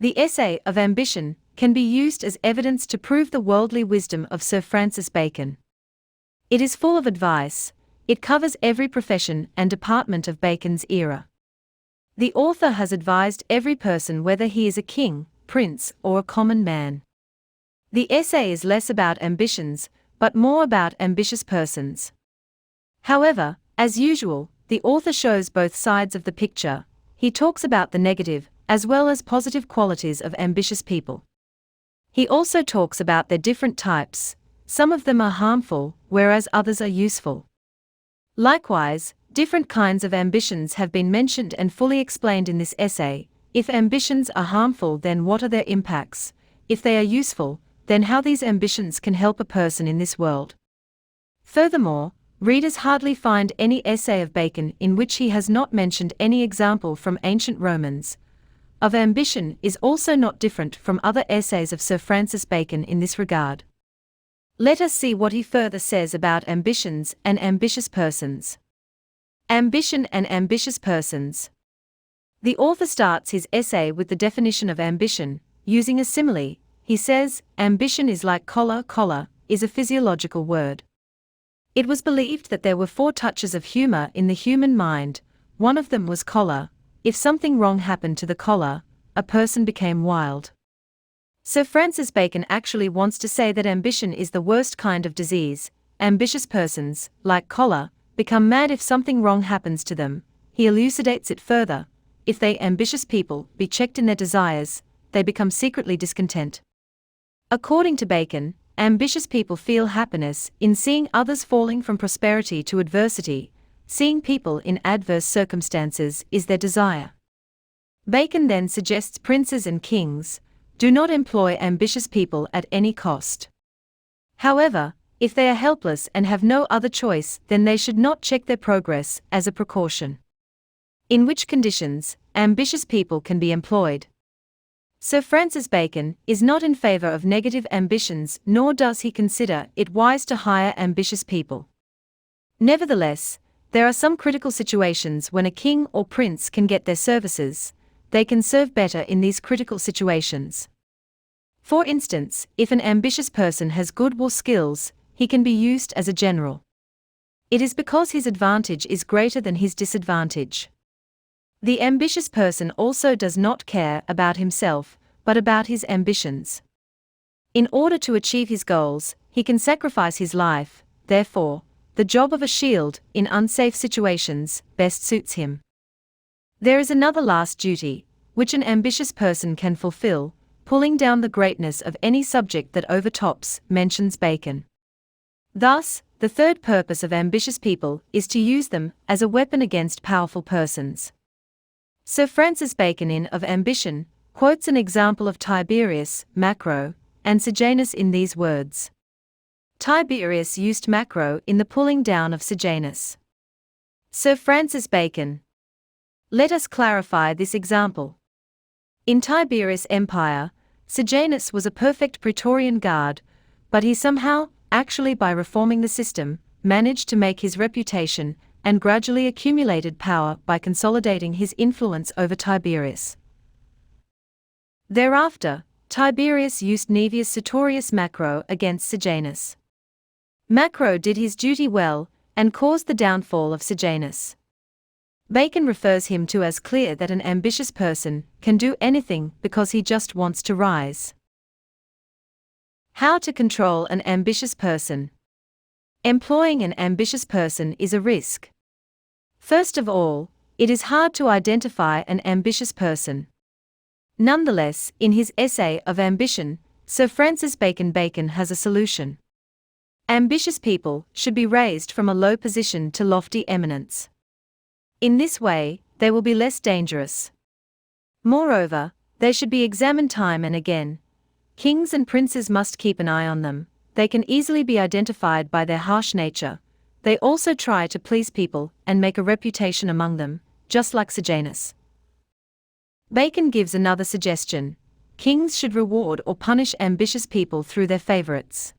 The essay of ambition can be used as evidence to prove the worldly wisdom of Sir Francis Bacon. It is full of advice. It covers every profession and department of Bacon's era. The author has advised every person whether he is a king, prince, or a common man. The essay is less about ambitions, but more about ambitious persons. However, as usual, the author shows both sides of the picture. He talks about the negative, as well as positive qualities of ambitious people. He also talks about their different types. Some of them are harmful, whereas others are useful. Likewise, different kinds of ambitions have been mentioned and fully explained in this essay. If ambitions are harmful, then what are their impacts? If they are useful, then how these ambitions can help a person in this world. Furthermore, readers hardly find any essay of Bacon in which he has not mentioned any example from ancient Romans. Of ambition is also not different from other essays of Sir Francis Bacon in this regard. Let us see what he further says about ambitions and ambitious persons. Ambition and ambitious persons. The author starts his essay with the definition of ambition, using a simile. He says, ambition is like choler. Choler is a physiological word. It was believed that there were 4 touches of humor in the human mind. One of them was choler. If something wrong happened to the choler, a person became wild. Sir Francis Bacon actually wants to say that ambition is the worst kind of disease. Ambitious persons, like choler, become mad if something wrong happens to them. He elucidates it further. If they ambitious people be checked in their desires, they become secretly discontent. According to Bacon, ambitious people feel happiness in seeing others falling from prosperity to adversity. Seeing people in adverse circumstances is their desire. Bacon then suggests princes and kings do not employ ambitious people at any cost. However, if they are helpless and have no other choice, then they should not check their progress as a precaution. In which conditions, ambitious people can be employed. Sir Francis Bacon is not in favor of negative ambitions, nor does he consider it wise to hire ambitious people. Nevertheless, there are some critical situations when a king or prince can get their services. They can serve better in these critical situations. For instance, if an ambitious person has good war skills, he can be used as a general. It is because his advantage is greater than his disadvantage. The ambitious person also does not care about himself, but about his ambitions. In order to achieve his goals, he can sacrifice his life. Therefore, the job of a shield in unsafe situations best suits him. There is another last duty, which an ambitious person can fulfill, pulling down the greatness of any subject that overtops, mentions Bacon. Thus, the third purpose of ambitious people is to use them as a weapon against powerful persons. Sir Francis Bacon in Of Ambition quotes an example of Tiberius, Macro, and Sejanus in these words. Tiberius used Macro in the pulling down of Sejanus. Sir Francis Bacon. Let us clarify this example. In Tiberius' empire, Sejanus was a perfect Praetorian guard, but he somehow, actually by reforming the system, managed to make his reputation and gradually accumulated power by consolidating his influence over Tiberius. Thereafter, Tiberius used Naevius Sertorius Macro against Sejanus. Macro did his duty well, and caused the downfall of Sejanus. Bacon refers him to as clear that an ambitious person can do anything because he just wants to rise. How to control an ambitious person. Employing an ambitious person is a risk. First of all, it is hard to identify an ambitious person. Nonetheless, in his essay Of Ambition, Sir Francis Bacon has a solution. Ambitious people should be raised from a low position to lofty eminence. In this way, they will be less dangerous. Moreover, they should be examined time and again. Kings and princes must keep an eye on them. They can easily be identified by their harsh nature. They also try to please people and make a reputation among them, just like Sejanus. Bacon gives another suggestion. Kings should reward or punish ambitious people through their favorites.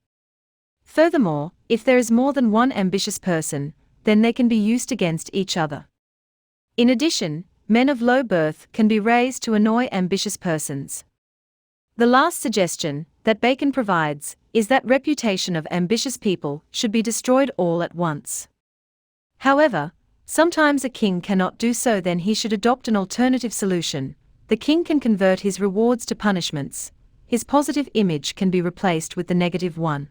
Furthermore, if there is more than one ambitious person, then they can be used against each other. In addition, men of low birth can be raised to annoy ambitious persons. The last suggestion that Bacon provides is that reputation of ambitious people should be destroyed all at once. However, sometimes a king cannot do so, then he should adopt an alternative solution. The king can convert his rewards to punishments. His positive image can be replaced with the negative one.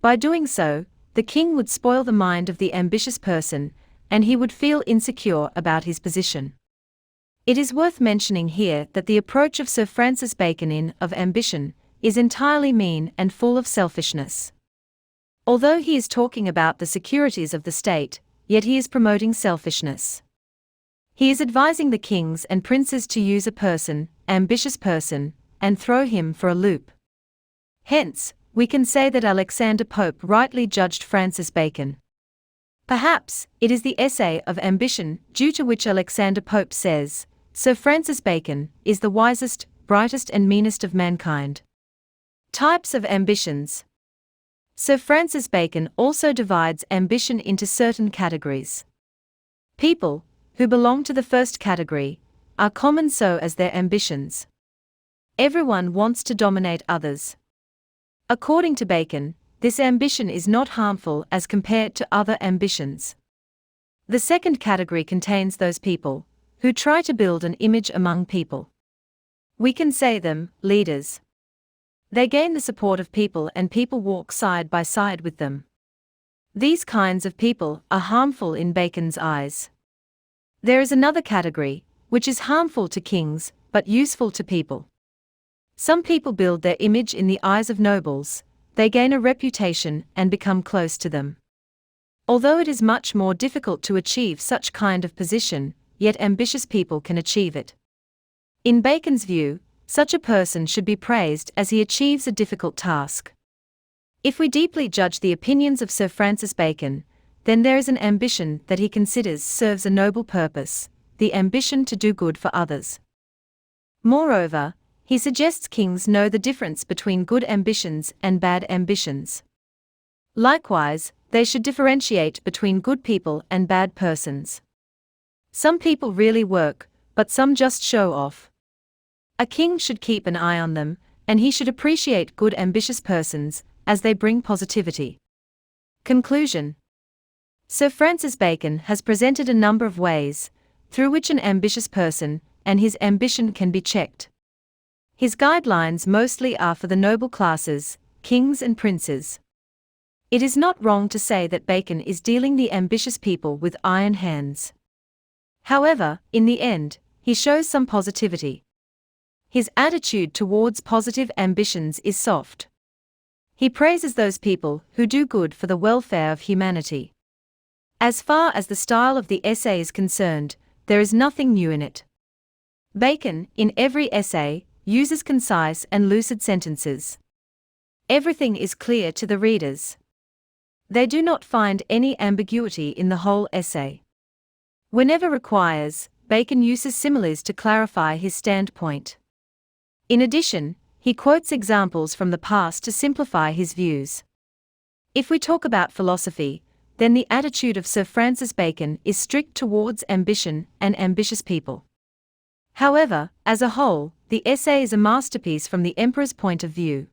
By doing so, the king would spoil the mind of the ambitious person, and he would feel insecure about his position. It is worth mentioning here that the approach of Sir Francis Bacon in Of Ambition is entirely mean and full of selfishness. Although he is talking about the securities of the state, yet he is promoting selfishness. He is advising the kings and princes to use a person, ambitious person, and throw him for a loop. Hence, we can say that Alexander Pope rightly judged Francis Bacon. Perhaps it is the essay Of Ambition due to which Alexander Pope says, Sir Francis Bacon is the wisest, brightest and meanest of mankind. Types of ambitions. Sir Francis Bacon also divides ambition into certain categories. People who belong to the first category are common so as their ambitions. Everyone wants to dominate others. According to Bacon, this ambition is not harmful as compared to other ambitions. The second category contains those people who try to build an image among people. We can say them leaders. They gain the support of people and people walk side by side with them. These kinds of people are harmful in Bacon's eyes. There is another category, which is harmful to kings, but useful to people. Some people build their image in the eyes of nobles, they gain a reputation and become close to them. Although it is much more difficult to achieve such kind of position, yet ambitious people can achieve it. In Bacon's view, such a person should be praised as he achieves a difficult task. If we deeply judge the opinions of Sir Francis Bacon, then there is an ambition that he considers serves a noble purpose, the ambition to do good for others. Moreover, he suggests kings know the difference between good ambitions and bad ambitions. Likewise, they should differentiate between good people and bad persons. Some people really work, but some just show off. A king should keep an eye on them, and he should appreciate good ambitious persons, as they bring positivity. Conclusion. Sir Francis Bacon has presented a number of ways through which an ambitious person and his ambition can be checked. His guidelines mostly are for the noble classes, kings and princes. It is not wrong to say that Bacon is dealing the ambitious people with iron hands. However, in the end, he shows some positivity. His attitude towards positive ambitions is soft. He praises those people who do good for the welfare of humanity. As far as the style of the essay is concerned, there is nothing new in it. Bacon, in every essay, uses concise and lucid sentences. Everything is clear to the readers. They do not find any ambiguity in the whole essay. Whenever requires, Bacon uses similes to clarify his standpoint. In addition, he quotes examples from the past to simplify his views. If we talk about philosophy, then the attitude of Sir Francis Bacon is strict towards ambition and ambitious people. However, as a whole, the essay is a masterpiece from the emperor's point of view.